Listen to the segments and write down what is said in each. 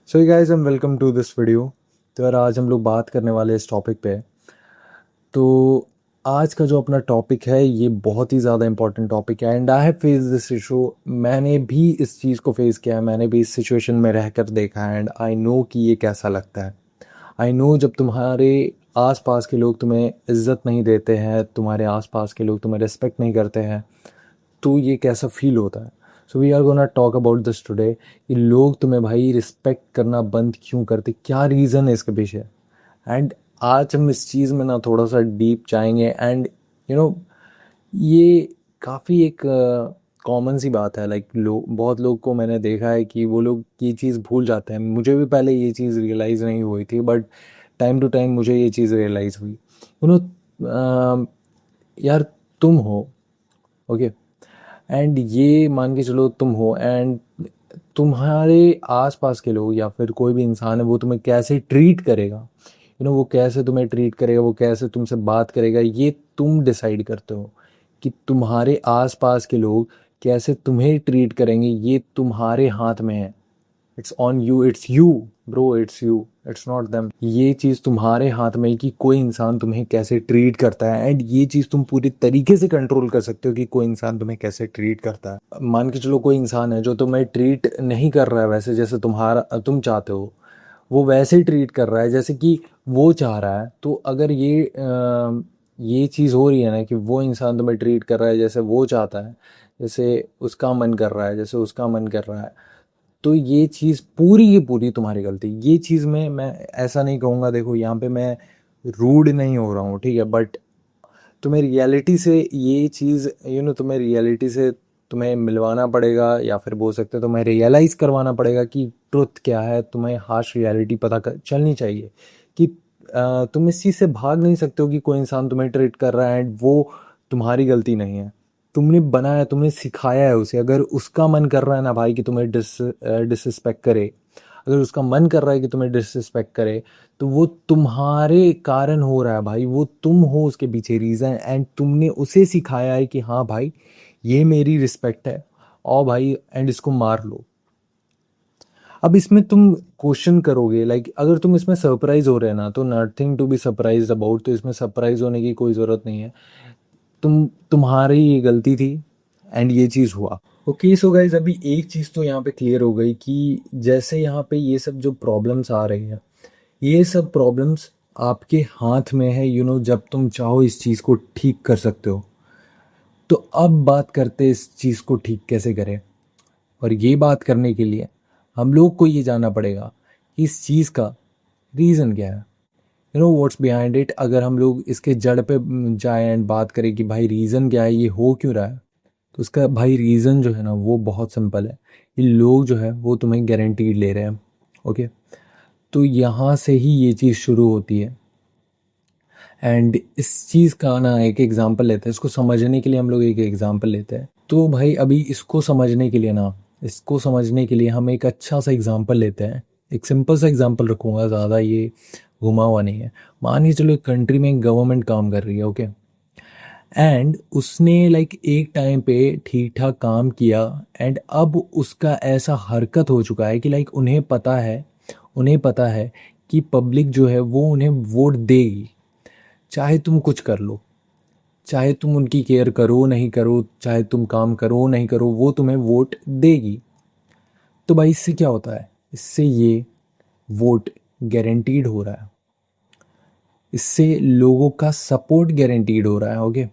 So guys and welcome to this video. तो यार आज हम लोग बात करने वाले इस टॉपिक पे। तो आज का जो अपना टॉपिक है ये बहुत ही ज़्यादा इंपॉर्टेंट टॉपिक है and I have face this issue. मैंने भी इस चीज़ को फेस किया है, मैंने भी इस सिचुएशन में रहकर देखा है एंड आई नो कि ये कैसा लगता है। आई नो जब तुम्हारे आसपास के लोग तुम्हें इज्जत नहीं देते हैं, तुम्हारे आसपास के लोग तुम्हें रिस्पेक्ट नहीं करते हैं, तो ये कैसा फील होता है। So we are gonna talk about this today कि लोग तुम्हें भाई रिस्पेक्ट करना बंद क्यों करते, क्या रीज़न है इसके पीछे। एंड आज हम इस चीज़ में ना थोड़ा सा डीप जाएंगे एंड यू नो ये काफ़ी एक कॉमन सी बात है। लाइक बहुत लोग को मैंने देखा है कि वो लोग ये चीज़ भूल जाते हैं। मुझे भी पहले ये चीज़ रियलाइज़ नहीं हुई थी, बट टाइम टू टाइम मुझे ये चीज़ रियलाइज़ हुई। यार तुम हो, ओके, एंड ये मान के चलो तुम हो एंड तुम्हारे आसपास के लोग या फिर कोई भी इंसान है वो तुम्हें कैसे ट्रीट करेगा, वो कैसे तुम्हें ट्रीट करेगा, वो कैसे तुमसे बात करेगा, ये तुम डिसाइड करते हो। कि तुम्हारे आसपास के लोग कैसे तुम्हें ट्रीट करेंगे ये तुम्हारे हाथ में है। It's on you, it's you bro, it's you, it's not them. ये चीज़ तुम्हारे हाथ में है कि कोई इंसान तुम्हें कैसे ट्रीट करता है एंड ये चीज़ तुम पूरी तरीके से कंट्रोल कर सकते हो कि कोई इंसान तुम्हें कैसे ट्रीट करता है। मान के चलो कोई इंसान है जो तुम्हें ट्रीट नहीं कर रहा है वैसे जैसे तुम चाहते हो, वो वैसे ही ट्रीट कर रहा है जैसे कि वो चाह रहा है। तो अगर ये चीज़ हो रही है ना कि वो इंसान तुम्हें ट्रीट कर रहा है जैसे वो चाहता है, जैसे उसका मन कर रहा है, जैसे उसका मन कर रहा है, तो ये चीज़ पूरी की पूरी तुम्हारी गलती। ये चीज़ में मैं ऐसा नहीं कहूँगा, देखो यहाँ पे मैं रूड नहीं हो रहा हूँ, ठीक है, बट तुम्हें रियलिटी से ये चीज़ तुम्हें रियलिटी से तुम्हें मिलवाना पड़ेगा या फिर बोल सकते हो तुम्हें रियलाइज़ करवाना पड़ेगा कि ट्रुथ क्या है। तुम्हें हार्श रियलिटी चलनी चाहिए कि तुम इस चीज़ से भाग नहीं सकते हो कि कोई इंसान तुम्हें ट्रीट कर रहा है एंड वो तुम्हारी गलती नहीं है। तुमने बनाया, तुमने सिखाया है उसे। अगर उसका मन कर रहा है ना भाई कि तुम्हें डिसरिस्पेक्ट करे, अगर उसका मन कर रहा है कि तुम्हें डिसरिस्पेक्ट करे, तो वो तुम्हारे कारण हो रहा है भाई। वो तुम हो उसके पीछे रीज़न एंड तुमने उसे सिखाया है कि हाँ भाई ये मेरी रिस्पेक्ट है, और भाई एंड इसको मार लो। अब इसमें तुम क्वेश्चन करोगे, लाइक अगर तुम इसमें सरप्राइज हो रहे हैं ना, तो nothing to be surprise about. तो इसमें सरप्राइज होने की कोई ज़रूरत नहीं है। तुम्हारी ये गलती थी एंड ये चीज़ हुआ। ओके, सो गाइज अभी एक चीज़ तो यहाँ पे क्लियर हो गई कि जैसे यहाँ पे ये सब जो प्रॉब्लम्स आ रही हैं, ये सब प्रॉब्लम्स आपके हाथ में है। जब तुम चाहो इस चीज़ को ठीक कर सकते हो। तो अब बात करते हैं इस चीज़ को ठीक कैसे करें। और ये बात करने के लिए हम लोग को ये जानना पड़ेगा कि इस चीज़ का रीज़न क्या है, व्हाट्स बिहाइंड इट। अगर हम लोग इसके जड़ पे जाए एंड बात करें कि भाई रीज़न क्या है, ये हो क्यों रहा है, तो उसका भाई रीज़न जो है ना वो बहुत सिंपल है। ये लोग जो है वो तुम्हें गारंटीड ले रहे हैं, ओके। तो यहाँ से ही ये चीज़ शुरू होती है एंड इस चीज़ का ना एक एग्जांपल लेते हैं। इसको समझने के लिए हम लोग एक एग्जांपल लेते हैं। तो भाई अभी इसको समझने के लिए ना, इसको समझने के लिए हम एक अच्छा सा एग्जांपल लेते हैं। एक सिंपल सा एग्जांपल रखूँगा, ज़्यादा ये घुमा हुआ नहीं है। मान के चलो एक कंट्री में एक गवर्नमेंट काम कर रही है, ओके, एंड उसने लाइक एक टाइम पे ठीक ठाक काम किया एंड अब उसका ऐसा हरकत हो चुका है कि लाइक उन्हें पता है कि पब्लिक जो है वो उन्हें वोट देगी। चाहे तुम कुछ कर लो, चाहे तुम उनकी केयर करो नहीं करो, चाहे तुम काम करो नहीं करो, वो तुम्हें वोट देगी। तो भाई इससे क्या होता है, इससे ये वोट गारंटीड हो रहा है, इससे लोगों का सपोर्ट गारंटीड हो रहा है, ओके।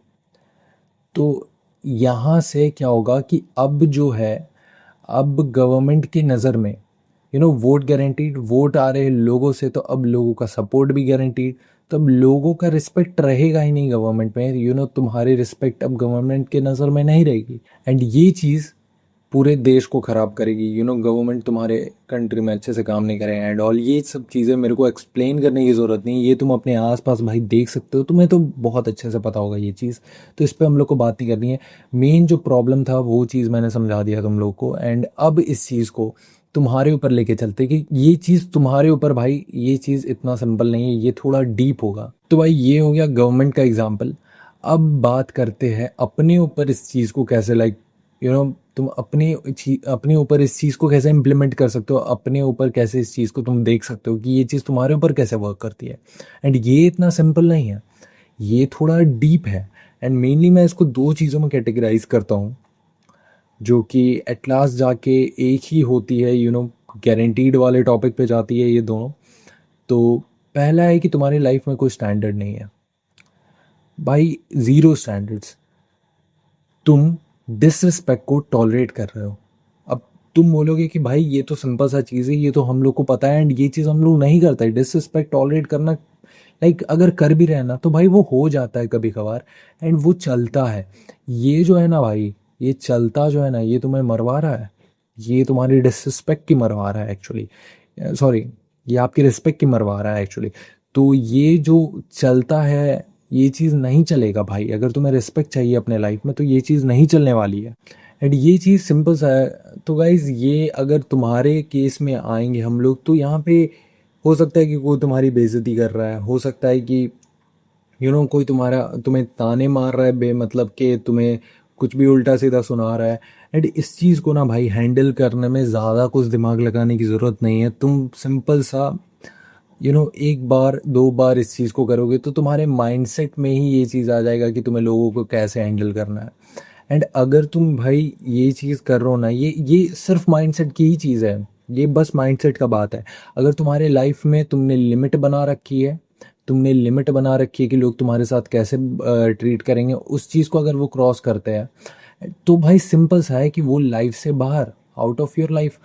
तो यहाँ से क्या होगा कि अब जो है, अब गवर्नमेंट की नज़र में वोट गारंटीड, वोट आ रहे हैं लोगों से, तो अब लोगों का सपोर्ट भी गारंटीड। तो अब लोगों का रिस्पेक्ट रहेगा ही नहीं गवर्नमेंट में, तुम्हारी रिस्पेक्ट अब गवर्नमेंट के नज़र में नहीं रहेगी एंड ये चीज़ पूरे देश को ख़राब करेगी। गवर्नमेंट तुम्हारे कंट्री में अच्छे से काम नहीं करे एंड ऑल। ये सब चीज़ें मेरे को एक्सप्लेन करने की ज़रूरत नहीं, ये तुम अपने आसपास भाई देख सकते हो, तुम्हें तो बहुत अच्छे से पता होगा ये चीज़। तो इस पर हम लोग को बात नहीं करनी है। मेन जो प्रॉब्लम था वो चीज़ मैंने समझा दिया तुम लोग को एंड अब इस चीज़ को तुम्हारे ऊपर लेके चलते कि ये चीज़ तुम्हारे ऊपर भाई, ये चीज़ इतना सिंपल नहीं है, ये थोड़ा डीप होगा। तो भाई ये हो गया गवर्नमेंट का एग्जाम्पल। अब बात करते हैं अपने ऊपर इस चीज़ को कैसे लाइक तुम अपने ऊपर इस चीज़ को कैसे इम्प्लीमेंट कर सकते हो, अपने ऊपर कैसे इस चीज़ को तुम देख सकते हो कि ये चीज़ तुम्हारे ऊपर कैसे वर्क करती है। एंड ये इतना सिंपल नहीं है, ये थोड़ा डीप है। एंड मेनली मैं इसको दो चीज़ों में कैटेगराइज करता हूँ, जो कि एट लास्ट जाके एक ही होती है, गारंटीड वाले टॉपिक पे जाती है ये दोनों। तो पहला है कि तुम्हारी लाइफ में कोई स्टैंडर्ड नहीं है भाई, ज़ीरो स्टैंडर्ड्स। तुम डिसरिस्पेक्ट को टॉलरेट कर रहे हो। अब तुम बोलोगे कि भाई ये तो सिंपल सा चीज़ है, ये तो हम लोग को पता है, एंड ये चीज़ हम लोग नहीं करते। डिसरिस्पेक्ट टॉलरेट करना, लाइक अगर कर भी रहे ना तो भाई वो हो जाता है कभी कभार, एंड वो चलता है। ये जो है ना भाई, ये चलता जो है ना, ये तुम्हें मरवा रहा है, ये तुम्हारी डिसरिस्पेक्ट की मरवा रहा है एक्चुअली। सॉरी, ये आपकी रिस्पेक्ट की मरवा रहा है एक्चुअली। तो ये जो चलता है, ये चीज़ नहीं चलेगा भाई। अगर तुम्हें रिस्पेक्ट चाहिए अपने लाइफ में तो ये चीज़ नहीं चलने वाली है। एंड ये चीज़ सिंपल सा है। तो गाइज़, ये अगर तुम्हारे केस में आएंगे हम लोग, तो यहाँ पे हो सकता है कि कोई तुम्हारी बेइज्जती कर रहा है, हो सकता है कि कोई तुम्हें ताने मार रहा है बेमतलब के, तुम्हें कुछ भी उल्टा सीधा सुना रहा है। एंड इस चीज़ को ना भाई हैंडल करने में ज़्यादा कुछ दिमाग लगाने की ज़रूरत नहीं है। तुम सिंपल सा एक बार दो बार इस चीज़ को करोगे तो तुम्हारे माइंडसेट में ही ये चीज़ आ जाएगा कि तुम्हें लोगों को कैसे हैंडल करना है। एंड अगर तुम भाई ये चीज़ कर रहे हो ना, ये सिर्फ माइंडसेट की ही चीज़ है, ये बस माइंडसेट का बात है। अगर तुम्हारे लाइफ में तुमने लिमिट बना रखी है, कि लोग तुम्हारे साथ कैसे ट्रीट करेंगे, उस चीज़ को अगर वो क्रॉस करते हैं तो भाई सिंपल सा है कि वो लाइफ से बाहर, आउट ऑफ योर लाइफ।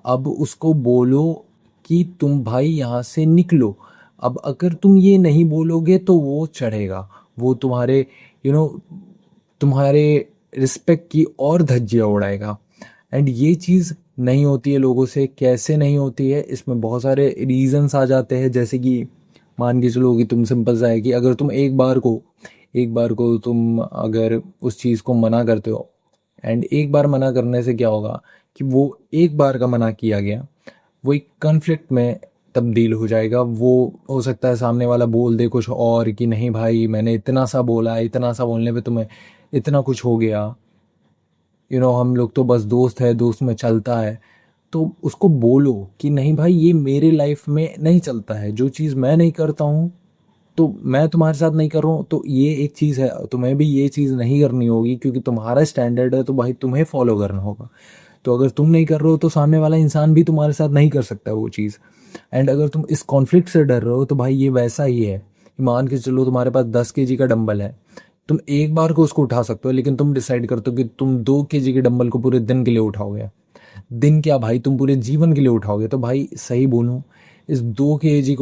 अब उसको बोलो कि तुम भाई यहाँ से निकलो। अब अगर तुम ये नहीं बोलोगे तो वो चढ़ेगा, वो तुम्हारे यू नो तुम्हारे रिस्पेक्ट की और धज्जियाँ उड़ाएगा। एंड ये चीज़ नहीं होती है लोगों से। कैसे नहीं होती है, इसमें बहुत सारे रीजंस आ जाते हैं। जैसे कि मान के चलो कि तुम सिंपल सा है कि अगर तुम एक बार को तुम अगर उस चीज़ को मना करते हो, एंड एक बार मना करने से क्या होगा कि वो एक बार का मना किया गया वो एक कन्फ्लिक्ट में तब्दील हो जाएगा। वो हो सकता है सामने वाला बोल दे कुछ और, कि नहीं भाई मैंने इतना सा बोला, इतना सा बोलने पे तुम्हें इतना कुछ हो गया, हम लोग तो बस दोस्त है, दोस्त में चलता है। तो उसको बोलो कि नहीं भाई, ये मेरे लाइफ में नहीं चलता है, जो चीज़ मैं नहीं करता हूँ तो मैं तुम्हारे साथ नहीं कर रहा हूँ, तो ये एक चीज़ है, तुम्हें भी ये चीज़ नहीं करनी होगी क्योंकि तुम्हारा स्टैंडर्ड है, तो भाई तुम्हें फॉलो करना होगा। तो अगर तुम नहीं कर रहे हो तो सामने वाला इंसान भी तुम्हारे साथ नहीं कर सकता वो चीज़। एंड अगर तुम इस कॉन्फ्लिक्ट से डर रहे हो तो भाई ये वैसा ही है कि मान के चलो तुम्हारे पास 10 kg का डंबल है, तुम एक बार को उसको उठा सकते हो, लेकिन तुम डिसाइड करते हो कि तुम 2 kg के डंबल को पूरे दिन के लिए उठाओगे। दिन क्या भाई, तुम पूरे जीवन के लिए उठाओगे। तो भाई सही बोलूँ, इस 2 kg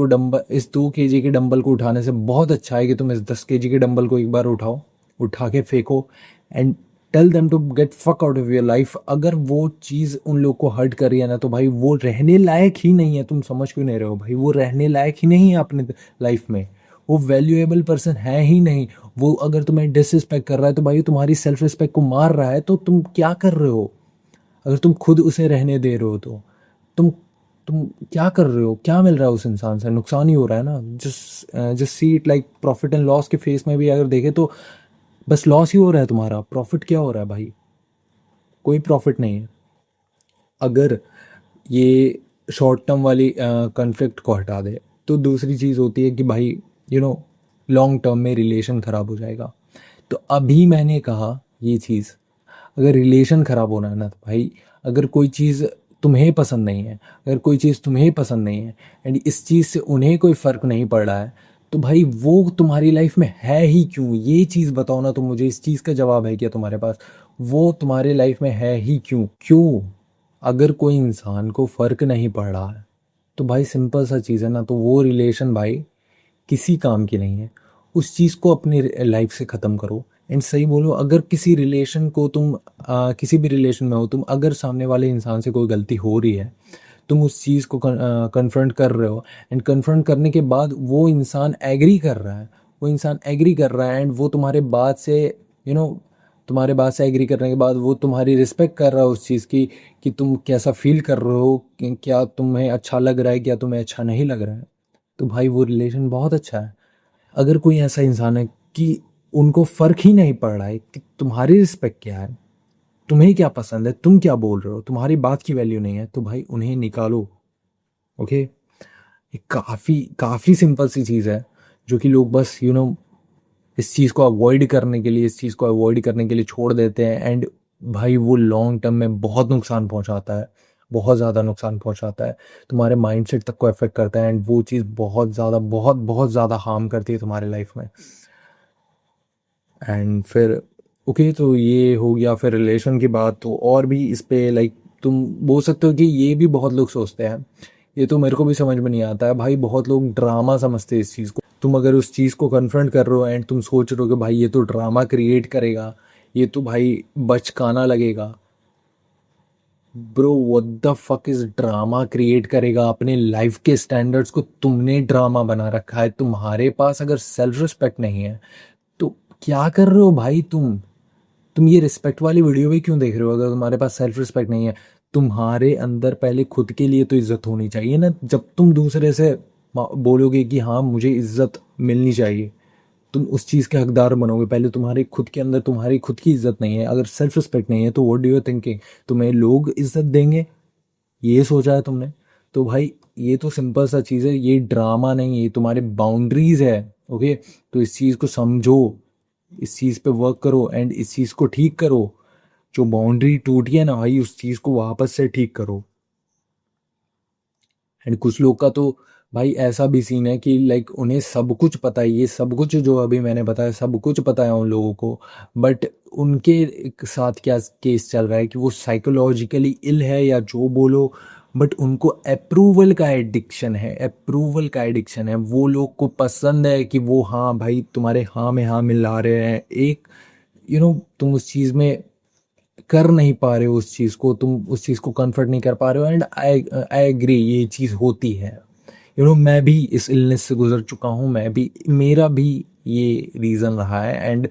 के डंबल को उठाने से बहुत अच्छा है कि तुम इस 10 kg के डंबल को एक बार उठाओ, उठा के फेंको, and tell them to get fuck out of your life. अगर वो चीज़ उन लोग को हर्ट कर रही है ना, तो भाई वो रहने लायक ही नहीं है। तुम समझ क्यों नहीं रहे हो भाई, वो रहने लायक ही नहीं है अपने लाइफ में, वो वैल्यूएबल पर्सन है ही नहीं। वो अगर तुम्हें डिसरिस्पेक्ट कर रहा है तो भाई तुम्हारी सेल्फ रिस्पेक्ट को मार रहा है, तो तुम क्या कर रहे हो? अगर तुम खुद उसे रहने दे रहे हो तो तुम तुम क्या कर रहे हो? क्या मिल रहा है उस इंसान से? नुकसान ही हो रहा है ना। Just see it like profit and loss के फेस में भी अगर देखे तो बस लॉस ही हो रहा है तुम्हारा। प्रॉफिट क्या हो रहा है भाई? कोई प्रॉफिट नहीं है। अगर ये शॉर्ट टर्म वाली कॉन्फ्लिक्ट को हटा दे तो दूसरी चीज़ होती है कि भाई लॉन्ग टर्म में रिलेशन ख़राब हो जाएगा। तो अभी मैंने कहा ये चीज़, अगर रिलेशन ख़राब होना है ना तो भाई, अगर कोई चीज़ तुम्हें पसंद नहीं है, एंड इस चीज़ से उन्हें कोई फ़र्क नहीं पड़ रहा है, तो भाई वो तुम्हारी लाइफ में है ही क्यों? ये चीज़ बताओ ना। तो मुझे इस चीज़ का जवाब है क्या तुम्हारे पास? वो तुम्हारे लाइफ में है ही क्यों? अगर कोई इंसान को फ़र्क नहीं पड़ रहा है तो भाई सिंपल सा चीज़ है ना, तो वो रिलेशन भाई किसी काम की नहीं है। उस चीज़ को अपनी लाइफ से ख़त्म करो। एंड सही बोलो, अगर किसी रिलेशन को तुम किसी भी रिलेशन में हो तुम, अगर सामने वाले इंसान से कोई गलती हो रही है, तुम उस चीज़ को कन्फ्रंट कर रहे हो, एंड कन्फ्रंट करने के बाद वो इंसान एग्री कर रहा है, एंड वो तुम्हारे बात से एग्री करने के बाद वो तुम्हारी रिस्पेक्ट कर रहा है उस चीज़ की, कि तुम कैसा फील कर रहे हो, क्या तुम्हें अच्छा लग रहा है, क्या तुम्हें अच्छा नहीं लग रहा है, तो भाई वो रिलेशन बहुत अच्छा है। अगर कोई ऐसा इंसान है कि उनको फ़र्क ही नहीं पड़ रहा है कि तुम्हारी रिस्पेक्ट क्या है, तुम्हें क्या पसंद है, तुम क्या बोल रहे हो, तुम्हारी बात की वैल्यू नहीं है तो भाई उन्हें निकालो। ओके, ये काफ़ी काफ़ी सिंपल सी चीज़ है जो कि लोग बस इस चीज़ को अवॉइड करने के लिए, इस चीज़ को अवॉइड करने के लिए छोड़ देते हैं। एंड भाई वो लॉन्ग टर्म में बहुत नुकसान पहुंचाता है, बहुत ज़्यादा नुकसान पहुंचाता है, तुम्हारे माइंडसेट तक को अफेक्ट करता है। एंड वो चीज़ बहुत ज़्यादा, बहुत बहुत ज़्यादा हार्म करती है तुम्हारे लाइफ में। एंड फिर ओके, तो ये हो गया फिर रिलेशन की बात। तो और भी इस पे लाइक तुम बोल सकते हो कि ये भी बहुत लोग सोचते हैं, ये तो मेरे को भी समझ में नहीं आता है भाई, बहुत लोग ड्रामा समझते हैं इस चीज़ को। तुम अगर उस चीज़ को कन्फ्रंट कर रहे हो एंड तुम सोच रहे हो कि भाई ये तो ड्रामा क्रिएट करेगा, ये तो भाई बचकाना लगेगा। Bro what the fuck is drama create करेगा? अपने लाइफ के स्टैंडर्ड्स को तुमने ड्रामा बना रखा है। तुम्हारे पास अगर सेल्फ रिस्पेक्ट नहीं है तो क्या कर रहे हो भाई तुम ये रिस्पेक्ट वाली वीडियो भी क्यों देख रहे हो अगर तुम्हारे पास सेल्फ रिस्पेक्ट नहीं है? तुम्हारे अंदर पहले खुद के लिए तो इज्जत होनी चाहिए ना। जब तुम दूसरे से बोलोगे कि हाँ मुझे इज्जत मिलनी चाहिए, तुम उस चीज़ के हकदार बनोगे। पहले तुम्हारे खुद के अंदर तुम्हारी खुद की इज्जत नहीं है, अगर सेल्फ रिस्पेक्ट नहीं है, तो व्हाट डू यू थिंकिंग तुम्हें लोग इज्जत देंगे? ये सोचा है तुमने? तो भाई ये तो सिंपल सा चीज़ है, ये ड्रामा नहीं है, ये तुम्हारे बाउंड्रीज है। ओके, तो इस चीज़ को समझो, इस चीज़ पे वर्क करो एंड इस चीज़ को ठीक करो। जो बाउंड्री टूटी है ना भाई, उस चीज़ को वापस से ठीक करो। एंड कुछ लोग का तो भाई ऐसा भी सीन है कि लाइक उन्हें सब कुछ पता है, ये सब कुछ जो अभी मैंने बताया सब कुछ पता है उन लोगों को, बट उनके साथ क्या केस चल रहा है कि वो साइकोलॉजिकली इल है या जो बोलो, बट उनको अप्रूवल का एडिक्शन है, अप्रूवल का एडिक्शन है। वो लोग को पसंद है कि वो हाँ भाई तुम्हारे हाँ में हाँ मिला रहे हैं एक, तुम उस चीज़ में कर नहीं पा रहे हो, उस चीज़ को तुम उस चीज़ को कंफर्ट नहीं कर पा रहे हो। एंड आई आई एग्री, ये चीज़ होती है। मैं भी इस इलनेस से गुजर चुका हूँ, मैं भी, मेरा भी ये रीज़न रहा है। एंड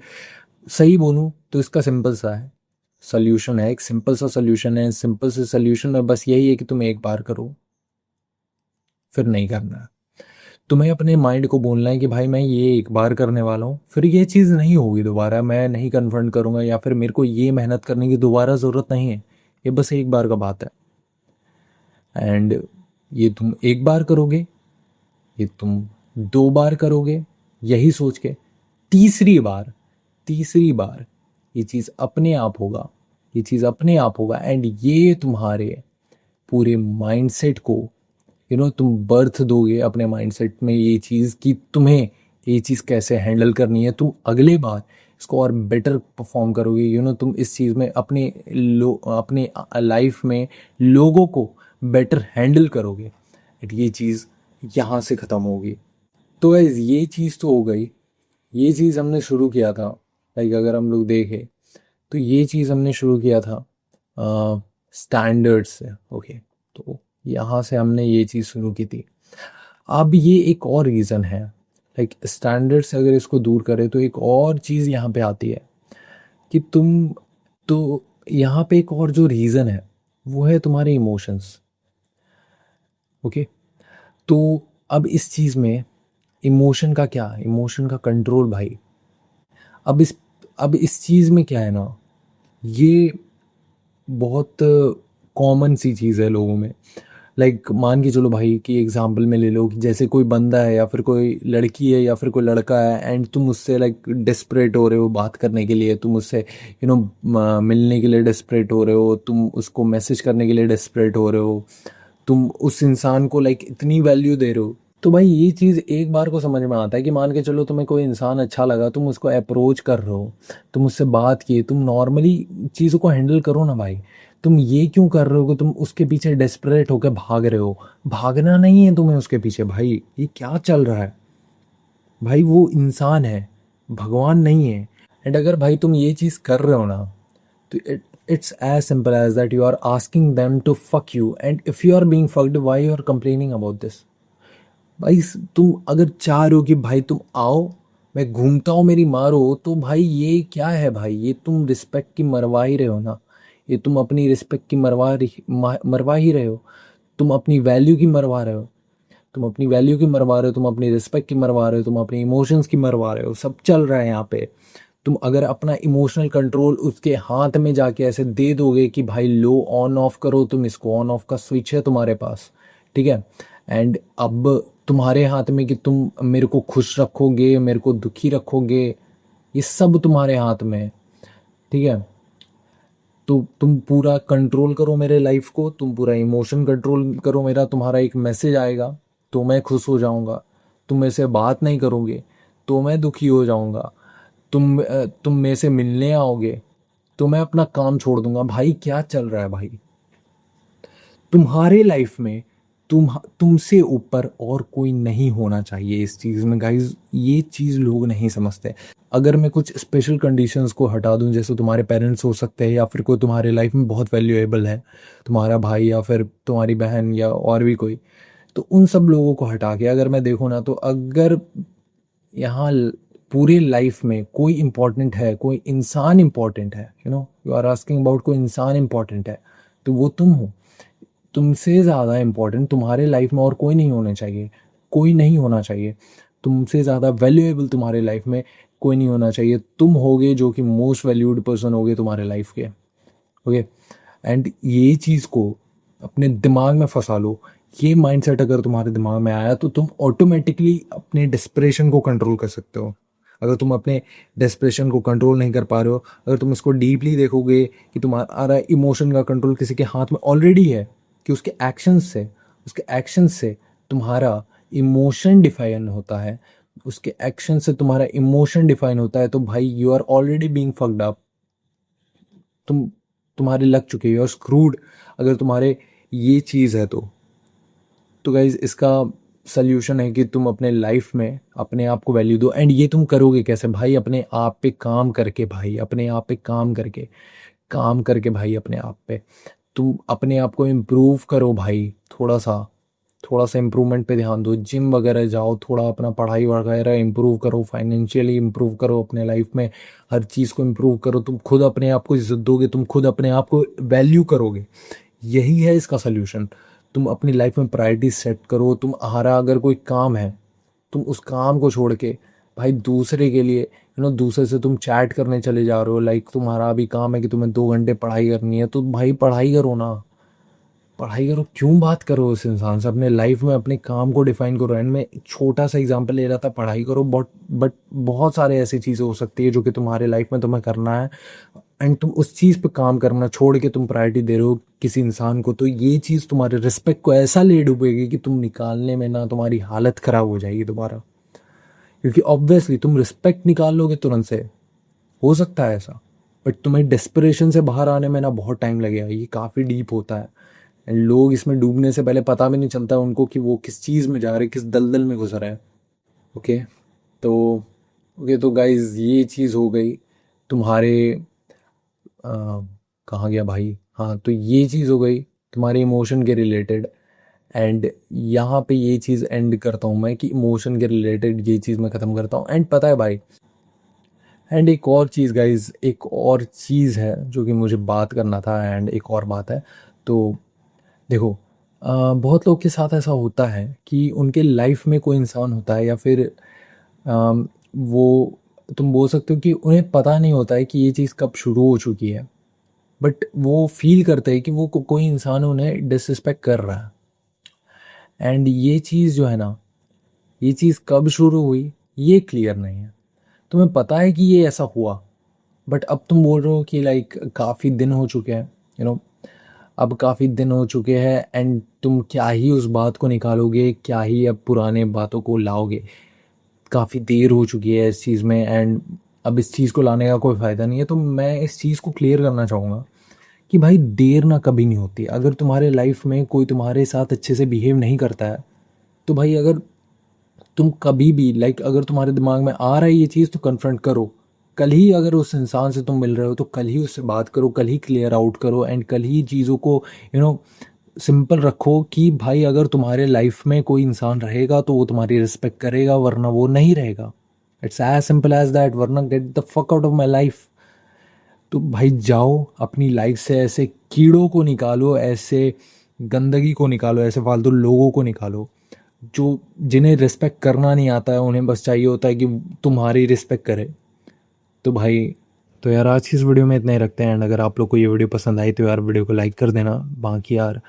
सही बोलूँ तो इसका सिंपल सा है सोल्यूशन है, एक सिंपल सा सोल्यूशन है, सिंपल से सोल्यूशन है, बस यही है कि तुम एक बार करो फिर नहीं करना है। तुम्हें अपने माइंड को बोलना है कि भाई मैं ये एक बार करने वाला हूँ, फिर ये चीज़ नहीं होगी दोबारा, मैं नहीं कन्फ्रंट करूँगा या फिर मेरे को ये मेहनत करने की दोबारा ज़रूरत नहीं है, ये बस एक बार का बात है। एंड ये तुम एक बार करोगे, ये तुम दो बार करोगे, यही सोच के तीसरी बार ये चीज़ अपने आप होगा, ये चीज़ अपने आप होगा। एंड ये तुम्हारे पूरे माइंडसेट को तुम बर्थ दोगे अपने माइंडसेट में ये चीज़ कि तुम्हें ये चीज़ कैसे हैंडल करनी है। तुम अगले बार इसको और बेटर परफॉर्म करोगे। तुम इस चीज़ में अपने लाइफ में लोगों को बेटर हैंडल करोगे। ये चीज़ यहाँ से ख़त्म होगी। तो गाइस ये चीज़ तो हो गई, ये चीज़ हमने शुरू किया था। लाइक अगर हम लोग देखें तो ये चीज़ हमने शुरू किया था स्टैंडर्ड्स से। ओके, तो यहाँ से हमने ये चीज़ शुरू की थी। अब ये एक और रीज़न है, लाइक स्टैंडर्ड से अगर इसको दूर करें तो एक और चीज़ यहाँ पे आती है कि तो यहाँ पे एक और जो रीज़न है वो है तुम्हारे इमोशंस। ओके, तो अब इस चीज़ में इमोशन का क्या, इमोशन का कंट्रोल भाई। अब इस चीज़ में क्या है ना, ये बहुत कॉमन सी चीज़ है लोगों में। लाइक मान के चलो भाई कि एग्जांपल में ले लो कि जैसे कोई बंदा है या फिर कोई लड़की है या फिर कोई लड़का है एंड तुम उससे लाइक डेस्परेट हो रहे हो बात करने के लिए, तुम उससे मिलने के लिए डेस्परेट हो रहे हो, तुम उसको मैसेज करने के लिए डेस्परेट हो रहे हो, तुम उस इंसान को लाइक इतनी वैल्यू दे रहे हो। तो भाई ये चीज़ एक बार को समझ में आता है कि मान के चलो तुम्हें कोई इंसान अच्छा लगा, तुम उसको अप्रोच कर रहे हो, तुम उससे बात किए, तुम नॉर्मली चीज़ों को हैंडल करो ना भाई। तुम ये क्यों कर रहे हो कि तुम उसके पीछे डेस्परेट होकर भाग रहे हो? भागना नहीं है तुम्हें उसके पीछे भाई, ये क्या चल रहा है भाई? वो इंसान है, भगवान नहीं है। एंड अगर भाई तुम ये चीज़ कर रहे हो ना, तो it's as simple as that you are asking them to fuck you, and if you are being fucked why you are complaining about this? भाई तुम अगर चाह रहे हो कि भाई तुम आओ, मैं घूमता हूँ मेरी मारो, तो भाई ये क्या है भाई? ये तुम रिस्पेक्ट की मरवा ही रहे हो ना, ये तुम अपनी रिस्पेक्ट की मरवा ही रहे हो। तुम अपनी वैल्यू की मरवा रहे हो, तुम अपनी वैल्यू की मरवा रहे हो, तुम अपनी रिस्पेक्ट की मरवा रहे हो, तुम अपने इमोशंस की मरवा रहे हो, सब चल रहा है यहाँ पे। तुम अगर अपना इमोशनल कंट्रोल उसके हाथ में जाके ऐसे दे दोगे कि भाई लो ऑन ऑफ करो, तुम इसको ऑन ऑफ का स्विच है तुम्हारे पास, ठीक है, एंड अब तुम्हारे हाथ में कि तुम मेरे को खुश रखोगे, मेरे को दुखी रखोगे, ये सब तुम्हारे हाथ में है, ठीक है। तो तुम पूरा कंट्रोल करो मेरे लाइफ को, तुम पूरा इमोशन कंट्रोल करो मेरा, तुम्हारा एक मैसेज आएगा तो मैं खुश हो जाऊंगा, तुम मेरे से बात नहीं करोगे तो मैं दुखी हो जाऊंगा, तुम मेरे से मिलने आओगे तो मैं अपना काम छोड़ दूंगा। भाई क्या चल रहा है भाई तुम्हारे लाइफ में? तुमसे ऊपर और कोई नहीं होना चाहिए इस चीज़ में गाइज, ये चीज़ लोग नहीं समझते। अगर मैं कुछ स्पेशल कंडीशंस को हटा दूं, जैसे तुम्हारे पेरेंट्स हो सकते हैं या फिर कोई तुम्हारे लाइफ में बहुत वैल्यूएबल है, तुम्हारा भाई या फिर तुम्हारी बहन या और भी कोई, तो उन सब लोगों को हटा के अगर मैं देखूँ ना, तो अगर यहाँ पूरे लाइफ में कोई इम्पोर्टेंट है, कोई इंसान इम्पोर्टेंट है, यू आर आस्किंग अबाउट कोई इंसान इम्पोर्टेंट है, तो वो तुम हो। तुमसे ज़्यादा इम्पोर्टेंट तुम्हारे लाइफ में और कोई नहीं होना चाहिए, कोई नहीं होना चाहिए। तुमसे ज़्यादा वैल्यूएबल तुम्हारे लाइफ में कोई नहीं होना चाहिए। तुम होगे जो कि मोस्ट वैल्यूड पर्सन होगे तुम्हारे लाइफ के, ओके। एंड ये चीज़ को अपने दिमाग में फंसा लो। ये माइंडसेट अगर तुम्हारे दिमाग में आया तो तुम ऑटोमेटिकली अपने डिस्प्रेशन को कंट्रोल कर सकते हो। अगर तुम अपने डिस्प्रेशन को कंट्रोल नहीं कर पा रहे हो, अगर तुम इसको डीपली देखोगे कि तुम्हारा इमोशन का कंट्रोल किसी के हाथ में ऑलरेडी है, कि उसके एक्शन से तुम्हारा इमोशन डिफाइन होता है, उसके एक्शन से तुम्हारा इमोशन डिफाइन होता है, तो भाई you are already being fucked up. तुम्हारे लग चुके, यू आर स्क्रूड अगर तुम्हारे ये चीज़ है तो गाइज इसका सल्यूशन है कि तुम अपने लाइफ में अपने आप को वैल्यू दो। एंड ये तुम करोगे कैसे भाई? अपने आप पे काम करके भाई, अपने आप पे काम करके भाई, अपने आप पे तुम अपने आप को इम्प्रूव करो भाई। थोड़ा सा इम्प्रूवमेंट पे ध्यान दो, जिम वगैरह जाओ, थोड़ा अपना पढ़ाई वगैरह इम्प्रूव करो, फाइनेंशियली इम्प्रूव करो, अपने लाइफ में हर चीज़ को इम्प्रूव करो। तुम खुद अपने आप को इज्जत दोगे, तुम खुद अपने आप को वैल्यू करोगे, यही है इसका सल्यूशन। तुम अपनी लाइफ में प्रायोरिटी सेट करो। तुम्हारा अगर कोई काम है, तुम उस काम को छोड़ के भाई दूसरे के लिए, दूसरे से तुम चैट करने चले जा रहे हो। लाइक तुम्हारा अभी काम है कि तुम्हें 2 घंटे पढ़ाई करनी है, तो भाई पढ़ाई करो ना, पढ़ाई करो। क्यों बात करो उस इंसान से? अपने लाइफ में अपने काम को डिफाइन करो। एंड मैं एक छोटा सा एग्जांपल ले रहा था, पढ़ाई करो, बट बहुत सारे ऐसी चीज़ें हो सकती है जो कि तुम्हारे लाइफ में तुम्हें करना है, एंड तुम उस चीज़ पे काम करना छोड़ के तुम प्रायोरिटी दे रहे हो किसी इंसान को, तो ये चीज़ तुम्हारे रिस्पेक्ट को ऐसा ले डूबेगी कि तुम निकालने में ना तुम्हारी हालत ख़राब हो जाएगी दोबारा। क्योंकि ऑब्वियसली तुम रिस्पेक्ट निकाल लोगे तुरंत से, हो सकता है ऐसा, बट तुम्हें डेस्परेशन से बाहर आने में ना बहुत टाइम लगेगा। ये काफ़ी डीप होता है, एंड लोग इसमें डूबने से पहले पता भी नहीं चलता उनको कि वो किस चीज़ में जा रहे, किस दलदल में घुस रहे हैं। ओके, तो गाइज ये चीज़ हो गई तुम्हारे कहाँ गया भाई, हाँ, तो ये चीज़ हो गई तुम्हारे इमोशन के रिलेटेड। एंड यहाँ पे ये चीज़ एंड करता हूँ मैं कि इमोशन के रिलेटेड ये चीज़ मैं ख़त्म करता हूँ। एंड पता है भाई, एंड एक और चीज़ गाइज, एक और चीज़ है जो कि मुझे बात करना था। एंड एक और बात है, तो देखो, बहुत लोग के साथ ऐसा होता है कि उनके लाइफ में कोई इंसान होता है, या फिर वो, तुम बोल सकते हो कि उन्हें पता नहीं होता है कि ये चीज़ कब शुरू हो चुकी है, बट वो फील करते हैं कि वो कोई इंसान उन्हें डिसरिस्पेक्ट कर रहा है। एंड ये चीज़ जो है ना, ये चीज़ कब शुरू हुई ये क्लियर नहीं है। तुम्हें पता है कि ये ऐसा हुआ, बट अब तुम बोल रहे हो कि लाइक काफ़ी दिन हो चुके हैं, अब काफ़ी दिन हो चुके हैं, एंड तुम क्या ही उस बात को निकालोगे, क्या ही अब पुराने बातों को लाओगे। काफ़ी देर हो चुकी है इस चीज़ में, एंड अब इस चीज़ को लाने का कोई फ़ायदा नहीं है। तो मैं इस चीज़ को क्लियर करना चाहूँगा कि भाई देर ना कभी नहीं होती। अगर तुम्हारे लाइफ में कोई तुम्हारे साथ अच्छे से बिहेव नहीं करता है, तो भाई अगर तुम कभी भी लाइक अगर तुम्हारे दिमाग में आ रहा है ये चीज़, तो कन्फ्रंट करो। कल ही अगर उस इंसान से तुम मिल रहे हो तो कल ही उससे बात करो, कल ही क्लियर आउट करो, एंड कल ही चीज़ों को सिंपल रखो कि भाई अगर तुम्हारे लाइफ में कोई इंसान रहेगा तो वो तुम्हारी रिस्पेक्ट करेगा, वरना वो नहीं रहेगा। It's as simple as that, वरना get the fuck out of my life. तो भाई जाओ अपनी लाइफ से ऐसे कीड़ों को निकालो, ऐसे गंदगी को निकालो, ऐसे फालतू लोगों को निकालो जो जिन्हें रिस्पेक्ट करना नहीं आता है, उन्हें बस चाहिए होता है कि तुम्हारी रिस्पेक्ट करे। तो भाई, तो यार आज की इस वीडियो में इतना ही रखते हैं। एंड अगर आप लोग को ये वीडियो पसंद आई तो यार वीडियो को लाइक कर देना। बाकी यार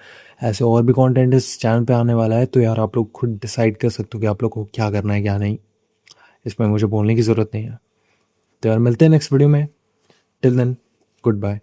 ऐसे और भी कंटेंट इस चैनल पे आने वाला है, तो यार आप लोग खुद डिसाइड कर सकते हो कि आप लोग को क्या करना है क्या नहीं। इसमें मुझे बोलने की ज़रूरत नहीं है। तो यार मिलते हैं नेक्स्ट वीडियो में। Till then, good bye.